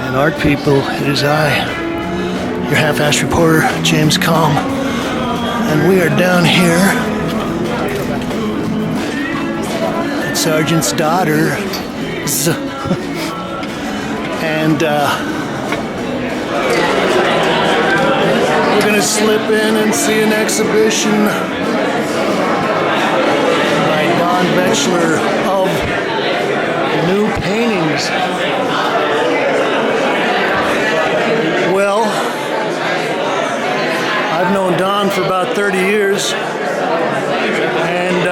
and art people, it is I, your half-assed reporter, James Kalm, and we are down here at Sergeant's daughter's, and we're gonna slip in and see an exhibition by Don Baechler of new paintings. Well, I've known Don for about 30 years, and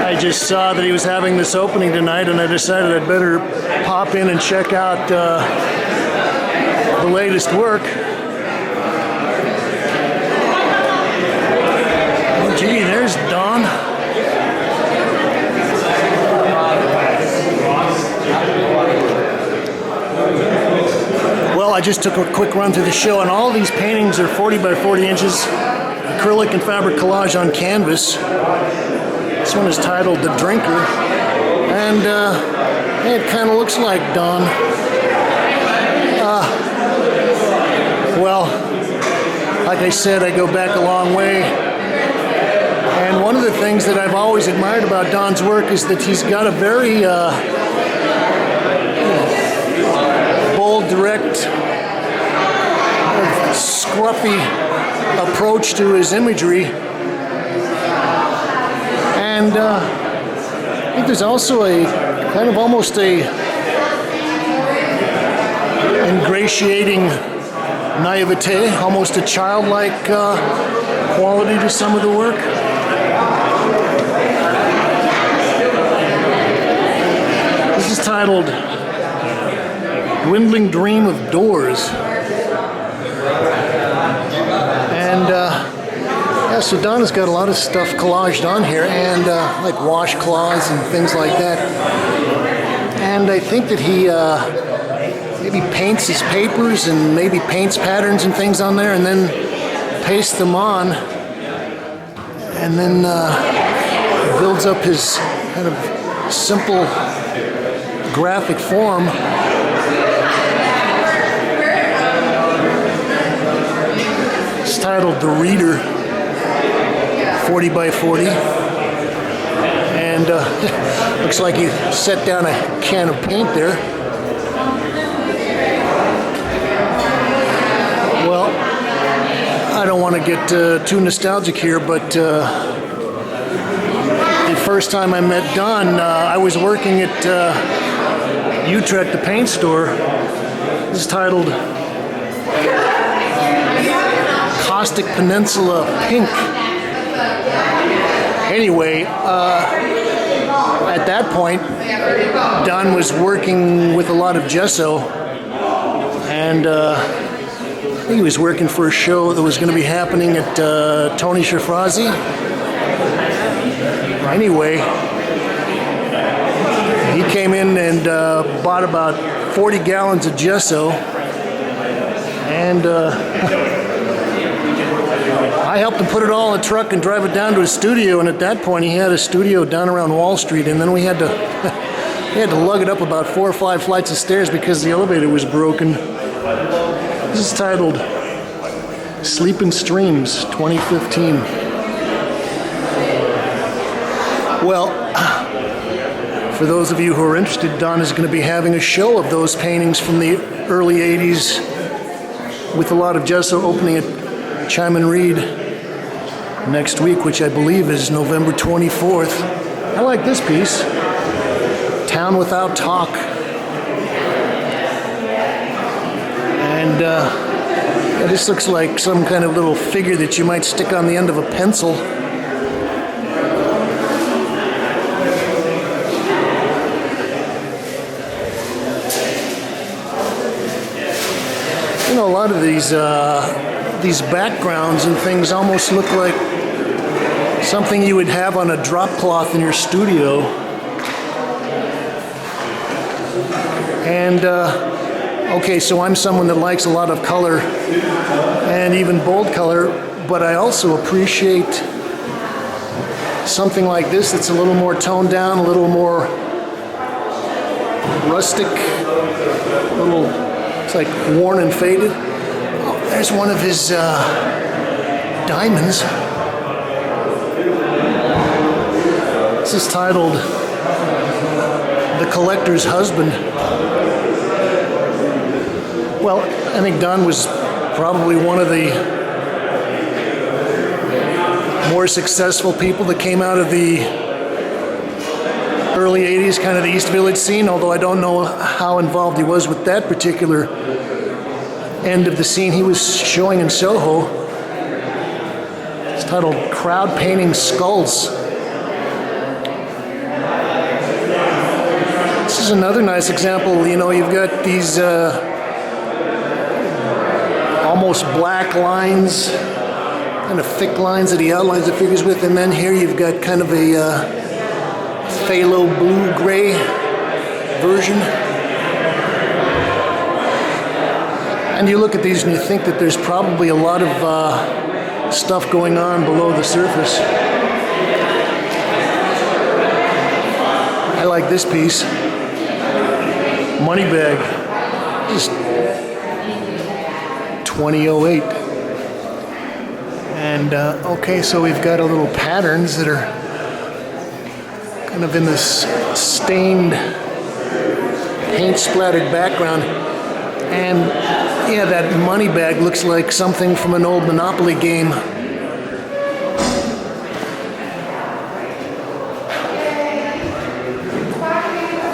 I just saw that he was having this opening tonight, and I decided I'd better pop in and check out the latest work. Oh, gee, there's Don. Well, I just took a quick run through the show, and all these paintings are 40 by 40 inches, acrylic and fabric collage on canvas. This one is titled The Drinker, and it kind of looks like Don. Well, like I said, I go back a long way, and one of the things that I've always admired about Don's work is that he's got a very bold, direct, scruffy approach to his imagery. And I think there's also a kind of almost a ingratiating naivete, almost a childlike quality to some of the work. This is titled Dwindling Dream of Doors. And yeah, so Don has got a lot of stuff collaged on here, and like washcloths and things like that. And I think that he maybe paints his papers and maybe paints patterns and things on there and then pastes them on, and then builds up his kind of simple graphic form. It's titled The Reader, 40 by 40, and looks like he set down a can of paint there. Well, I don't want to get too nostalgic here, but the first time I met Don, I was working at Utrecht, the paint store. This is titled Caustic Peninsula Pink. Anyway, at that point, Don was working with a lot of gesso, and I think he was working for a show that was going to be happening at Tony Schifrazi. Anyway, he came in and bought about 40 gallons of gesso, and I helped him put it all in a truck and drive it down to his studio. And at that point, he had a studio down around Wall Street, and then we had to lug it up about 4 or 5 flights of stairs because the elevator was broken. This is titled Sleeping Streams, 2015. Well, for those of you who are interested, Don is going to be having a show of those paintings from the early 80s with a lot of gesso opening at CHEIM and Reed next week, which I believe is November 24th. I like this piece, Town Without Talk. And this looks like some kind of little figure that you might stick on the end of a pencil. You know, a lot of these backgrounds and things almost look like something you would have on a drop cloth in your studio. And okay, so I'm someone that likes a lot of color and even bold color, but I also appreciate something like this that's a little more toned down, a little more rustic, little, it's like worn and faded. Oh, there's one of his diamonds. This is titled The Collector's Husband. Well, I think Don was probably one of the more successful people that came out of the early 80s, kind of the East Village scene, although I don't know how involved he was with that particular end of the scene he was showing in Soho. It's titled Crowd Painting Skulls. This is another nice example. You know, you've got these almost black lines, kind of thick lines that he outlines the figures with, and then here you've got kind of a phthalo blue-gray version. And you look at these and you think that there's probably a lot of stuff going on below the surface. I like this piece. Money bag. Just 2008. And okay, so we've got a little patterns that are kind of in this stained, paint splattered background. And yeah, that money bag looks like something from an old Monopoly game.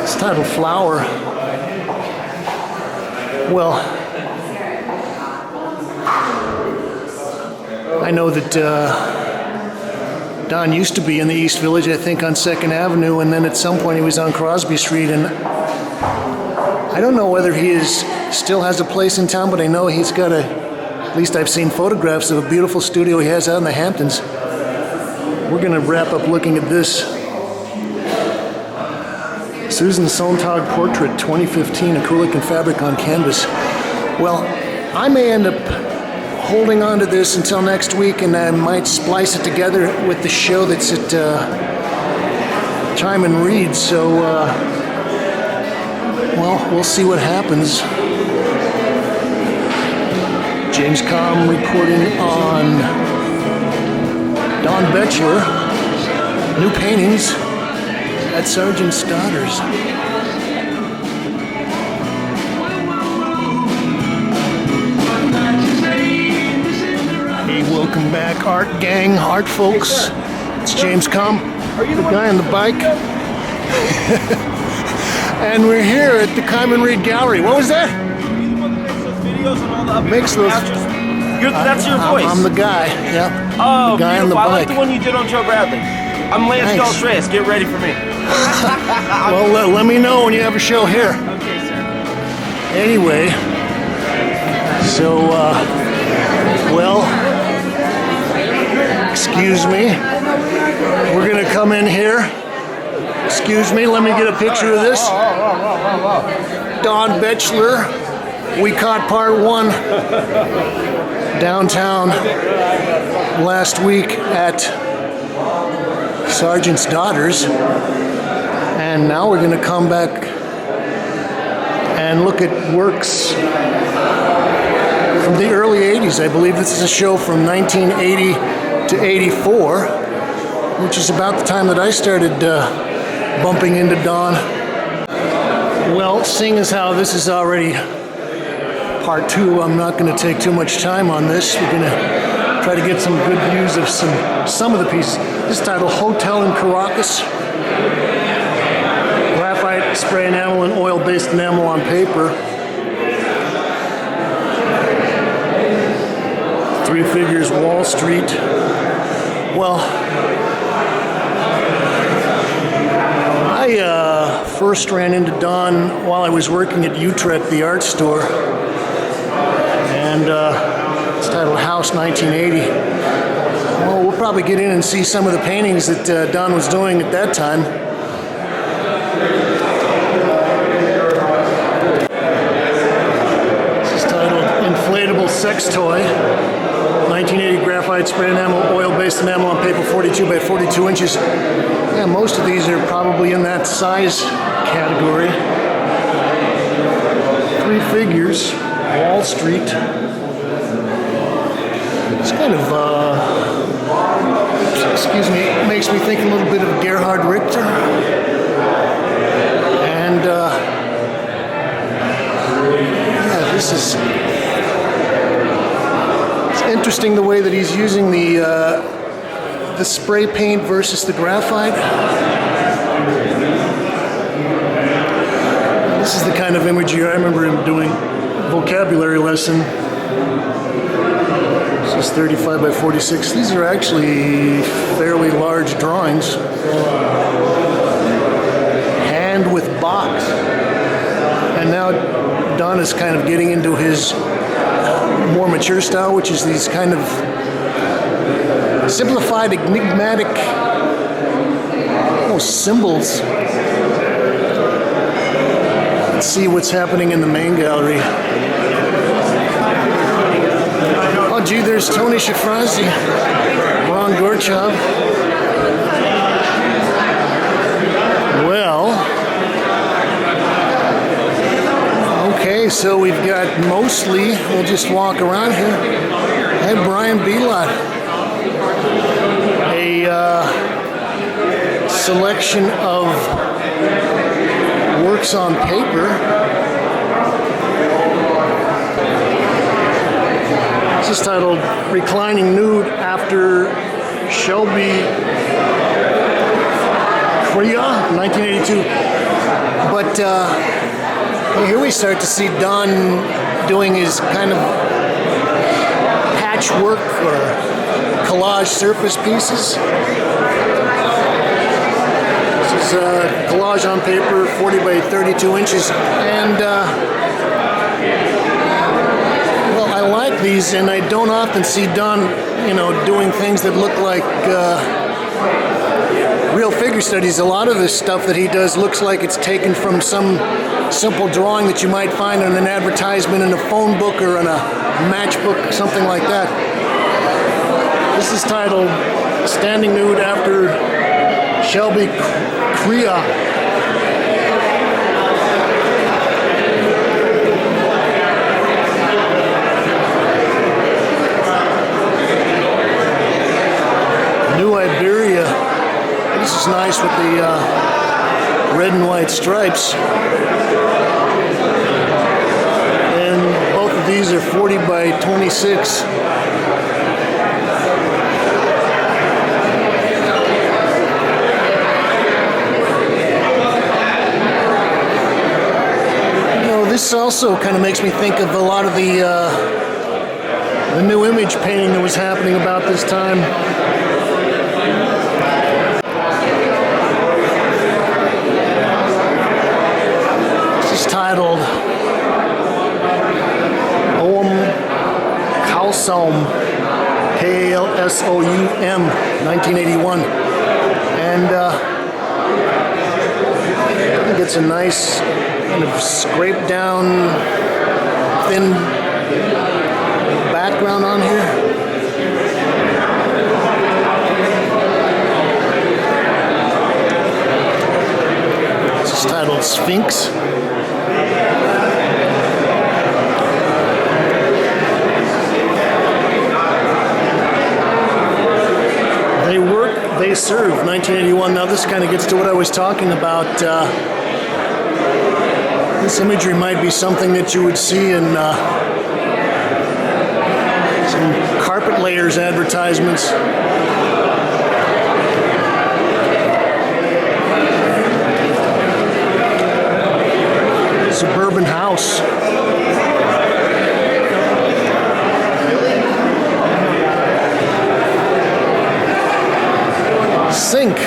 It's titled Flower. Well, I know that Don used to be in the East Village, I think on 2nd Avenue, and then at some point he was on Crosby Street, and I don't know whether he still has a place in town, but I know he's got at least I've seen photographs of a beautiful studio he has out in the Hamptons. We're going to wrap up looking at this. Susan Sontag Portrait 2015, acrylic and fabric on canvas. Well, I may end up holding on to this until next week, and I might splice it together with the show that's at CHEIM and Reed. So, well, we'll see what happens. James Kalm reporting on Don Baechler, new paintings at Sargent's Daughters. Hey, welcome back, art gang, art folks. It's James Kalm, the guy on the bike. And we're here at the CHEIM and Reed Gallery. What was that? Makes those. That's your voice. I'm the guy. Yeah. Oh, the guy on the bike. I like the one you did on Joe Bradley. I'm Lance Daltreyes. Get ready for me. Well, let me know when you have a show here. Okay, sir. Anyway, so well, excuse me. We're gonna come in here. Excuse me. Let me get a picture of this. Don Baechler. We caught part 1 downtown last week at Sargent's Daughters, and now we're going to come back and look at works from the early 80s. I believe this is a show from 1980 to 84, which is about the time that I started bumping into Don. Well, seeing as how this is already part 2, I'm not going to take too much time on this. We're going to try to get some good views of some of the pieces. This is titled Hotel in Caracas. Graphite, spray enamel, and oil-based enamel on paper. 3 Figures, Wall Street. Well, I first ran into Don while I was working at Utrecht, the art store. And it's titled House 1980. Well, we'll probably get in and see some of the paintings that Don was doing at that time. This is titled Inflatable Sex Toy. 1980 graphite spray enamel, oil-based enamel on paper, 42 by 42 inches. Yeah, most of these are probably in that size category. three figures, Wall Street. It's kind of, excuse me, makes me think a little bit of Gerhard Richter. And, yeah, this is, it's interesting the way that he's using the spray paint versus the graphite. This is the kind of imagery I remember him doing vocabulary lesson. This is 35 by 46. These are actually fairly large drawings. Hand with box. And now Don is kind of getting into his more mature style, which is these kind of simplified, enigmatic, almost symbols. Let's see what's happening in the main gallery. Oh, gee, there's Tony Shafrazi, Ron Gorchov. Well, okay, so we've got mostly, we'll just walk around here. Hey, Brian Belot. A selection of works on paper. This is titled Reclining Nude After Shelby Korea, 1982. But here we start to see Don doing his kind of patchwork or collage surface pieces. This is collage on paper, 40 by 32 inches. And, well, I like these, and I don't often see Don, you know, doing things that look like real figure studies. A lot of this stuff that he does looks like it's taken from some simple drawing that you might find in an advertisement in a phone book or in a matchbook, something like that. This is titled Standing Nude After Shelby Korea. New Iberia. This is nice with the red and white stripes. And both of these are 40 by 26. This also kind of makes me think of a lot of the new image painting that was happening about this time. This is titled Poem Kalsom, Kalsom, 1981. And I think it's a nice kind of scraped down, thin background on here. This is titled Sphinx. They work, they serve, 1981. Now this kind of gets to what I was talking about. This imagery might be something that you would see in some carpet layers advertisements. Suburban house. Sink.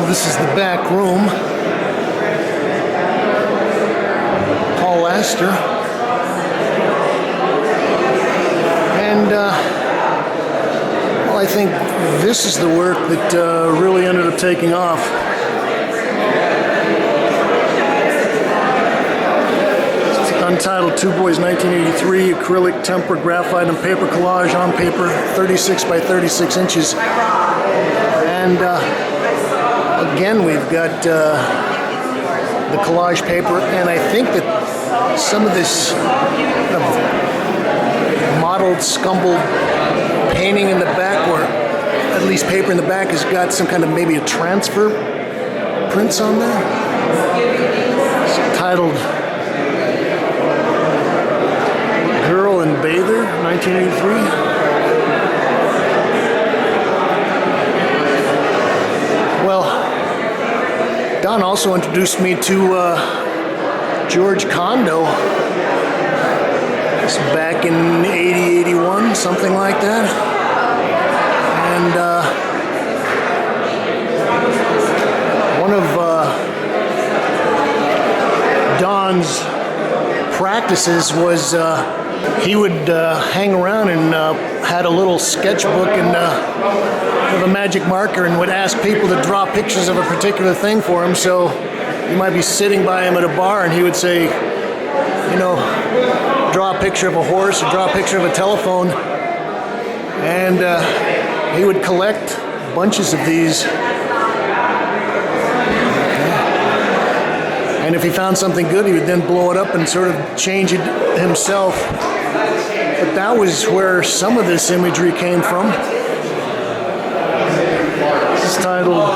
this is the back room. Paul Astor. And, well, I think this is the work that really ended up taking off. It's Untitled Two Boys 1983, acrylic, tempera, graphite, and paper collage on paper, 36 by 36 inches. And again, we've got the collage paper, and I think that some of this mottled, scumbled painting in the back, or at least paper in the back, has got some kind of maybe a transfer prints on there. It's titled Girl and Bather, 1983. Well, Don also introduced me to George Condo. It's back in 80, 81, something like that. And one of Don's practices was he would hang around and had a little sketchbook and with a magic marker, and would ask people to draw pictures of a particular thing for him. So you might be sitting by him at a bar and he would say, you know, draw a picture of a horse or draw a picture of a telephone. And he would collect bunches of these. And if he found something good, he would then blow it up and sort of change it himself. But that was where some of this imagery came from. This is titled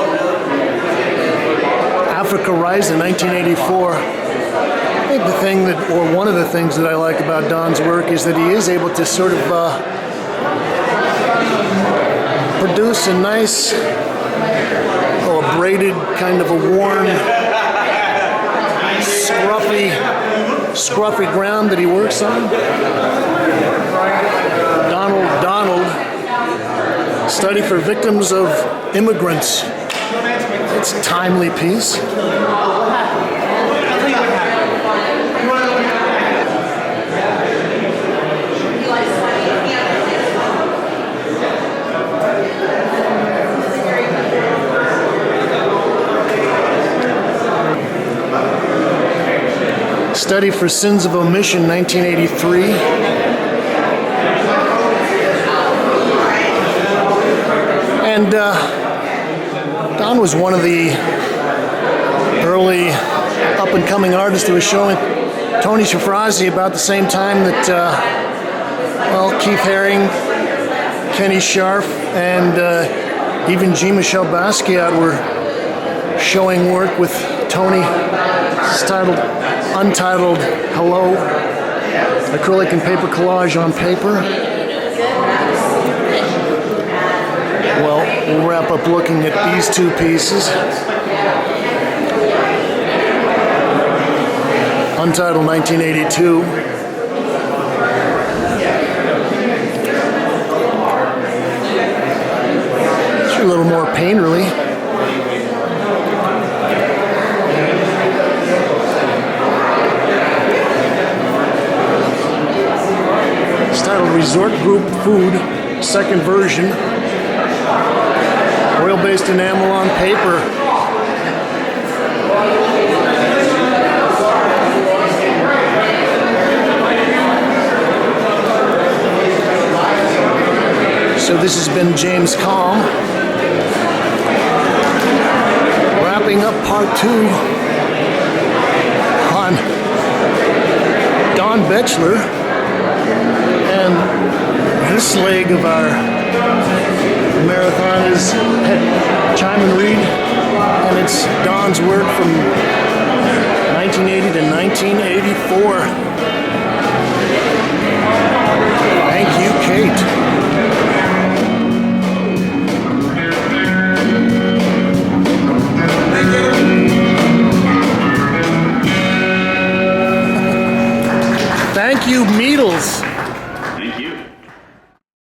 Africa Rising, 1984. I think the thing that, or one of the things that I like about Don's work is that he is able to sort of produce a nice, a braided, kind of a worn, scruffy ground that he works on. Donald, Study for Victims of Immigrants. It's a timely piece. Study for Sins of Omission, 1983. And Don was one of the early up-and-coming artists who was showing Tony Shafrazi about the same time that, Keith Haring, Kenny Scharf, and even G. Michel Basquiat were showing work with Tony. It's titled Untitled Hello, acrylic and paper collage on paper. Well, we'll wrap up looking at these two pieces. Untitled 1982. It's a little more painterly. It's titled Resort Group Food, second version. Oil-based enamel on paper. So this has been James Kalm. Wrapping up part 2 on Don Baechler. And this leg of our marathon is at CHEIM and Reed, and it's Don's work from 1980 to 1984. Thank you.